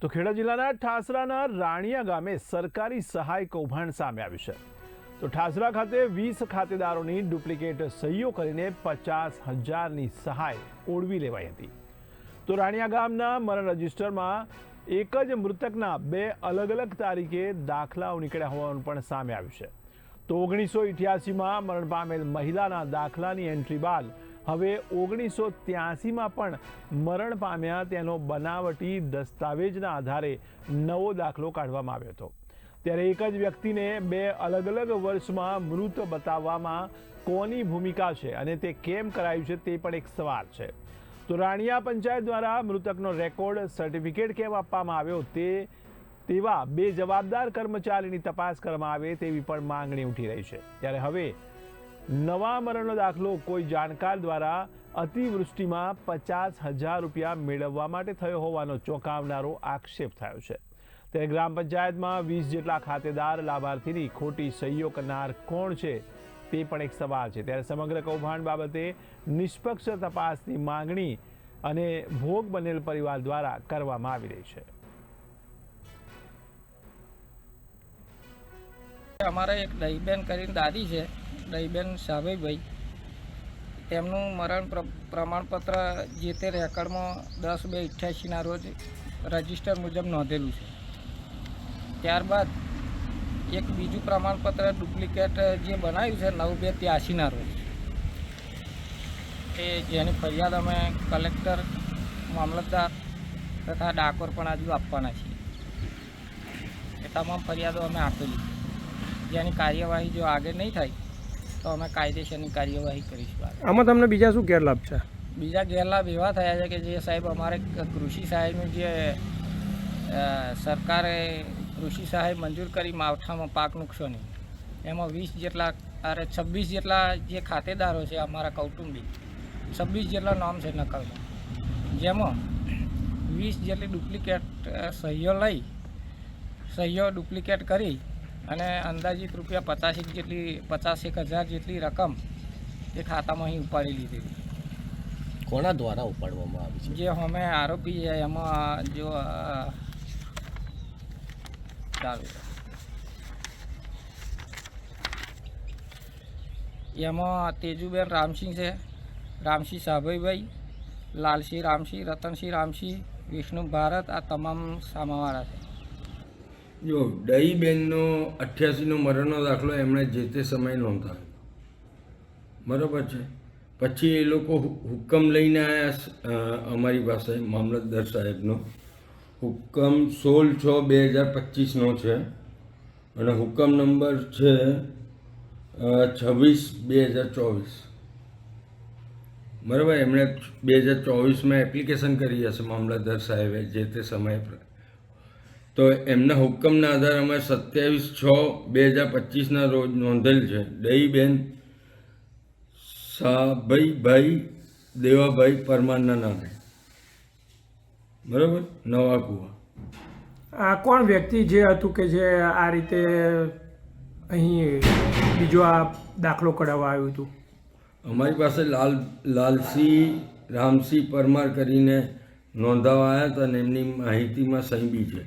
તો ખેડા જિલ્લાના ઠાસરાના રાણિયા ગામે સરકારી સહાય કૌભાંડ સામે આવ્યું છે। તો ઠાસરા ખાતે 20 ખાતેદારોની ડુપ્લિકેટ સહીઓ કરીને 50,000ની સહાય ઓળવી લેવાઈ હતી। તો રાણિયા ગામના મરણ રજિસ્ટરમાં એક જ મૃતકના 2 અલગ અલગ તારીખે દાખલાઓ નીકળ્યા હોવાનું પણ સામે આવ્યું છે। તો 1988માં મરણ પામેલ મહિલાના દાખલાની એન્ટ્રી બાદ હવે 1983માં પણ મરણ પામ્યા તેનો બનાવટી દસ્તાવેજના આધારે નવો દાખલો કાઢવામાં આવ્યો હતો। ત્યારે એક જ વ્યક્તિને 2 અલગ અલગ વર્ષમાં મૃત બતાવવામાં કોની ભૂમિકા છે અને તે કેમ કરાયું છે તે પણ એક સવાલ છે। તો રાણિયા પંચાયત દ્વારા મૃતકનો રેકોર્ડ સર્ટિફિકેટ કેમ આપવામાં આવ્યો તેવા 2 જવાબદાર કર્મચારીની તપાસ કરવામાં આવે તેવી પણ માંગણી ઉઠી રહી છે। ત્યારે હવે નવા મરણનો દાખલો કોઈ જાણકાર દ્વારા અતિવૃષ્ટિમાં 50,000 રૂપિયા મેળવવા માટે થયો હોવાનો ચોંકાવનારો આક્ષેપ થયો છે। ત્યારે ગ્રામ પંચાયતમાં 20 જેટલા ખાતેદાર લાભાર્થીની ખોટી સહીઓ કરનાર કોણ છે તે પણ એક સવાલ છે। ત્યારે સમગ્ર કૌભાંડ બાબતે નિષ્પક્ષ તપાસની માંગણી અને ભોગ બનેલ પરિવાર દ્વારા કરવામાં આવી રહી છે। અમારા એક દહીબેન કરીને દાદી છે, દહીબેન સાભાઈભાઈ, તેમનું મરણ પ્રમાણપત્ર જે તે રેકર્ડમાં 10/2/88ના રોજ રજિસ્ટર મુજબ નોંધેલું છે। ત્યારબાદ એક બીજું પ્રમાણપત્ર ડુપ્લિકેટ જે બનાવ્યું છે 9/2/83ના રોજ, એ જેની ફરિયાદ અમે કલેક્ટર, મામલતદાર તથા ડાકોર પણ આજુ આપવાના છીએ। એ તમામ ફરિયાદો અમે આપેલી છે, જેની કાર્યવાહી જો આગળ નહીં થાય તો અમે કાયદેસરની કાર્યવાહી કરીશું। આમાં તમને બીજા શું ગેરલાભ છે? બીજા ગેરલાભ એવા થયા છે કે જે સાહેબ અમારે કૃષિ સહાયનું જે સરકારે કૃષિ સહાય મંજૂર કરી માવઠામાં પાક નુકસાની, એમાં 26 જેટલા જે ખાતેદારો છે અમારા કૌટુંબિક, 26 જેટલા નામ છે નકલમાં, જેમાં 20 જેટલી ડુપ્લિકેટ સહીઓ ડુપ્લિકેટ કરી અને અંદાજિત રૂપિયા 51,000 જેટલી રકમ એ ખાતામાં અહીં ઉપાડી લીધી। કોના દ્વારા ઉપાડવામાં આવી છે? જે અમે આરોપી છે એમાં જો ચાલુ એમાં તેજુબેન રામસિંહ છે, રામસિંહ સાભાઈભાઈ, લાલસિંહ રામસિંહ, રતનસિંહ રામસિંહ, વિષ્ણુ ભારત, આ તમામ સામાવાળા છે। જો દહીબેનનો 88નો મરણનો દાખલો એમણે જે તે સમયે નોંધાવ્યો, બરાબર છે। પછી એ લોકો હુકમ લઈને આવ્યા અમારી પાસે, મામલતદાર સાહેબનો હુકમ 16/6/2025નો છે અને હુકમ નંબર છે 26/2024, બરાબર। એમણે 2024માં એપ્લિકેશન કરી હશે મામલતદાર સાહેબે જે તે સમયે, તો એમના હુકમના આધારે અમે 27/6/2025ના રોજ નોંધેલ છે દહીબેન સાભાઈભાઈ દેવાભાઈ પરમારના નામે, બરાબર, નવા કુવા। આ કોણ વ્યક્તિ જે હતું કે જે આ રીતે અહીં બીજો આ દાખલો કઢાવવા આવ્યું હતું? અમારી પાસે લાલસિંહ રામસિંહ પરમાર કરીને નોંધાવા આવ્યા હતા અને એમની માહિતીમાં સહી બી છે।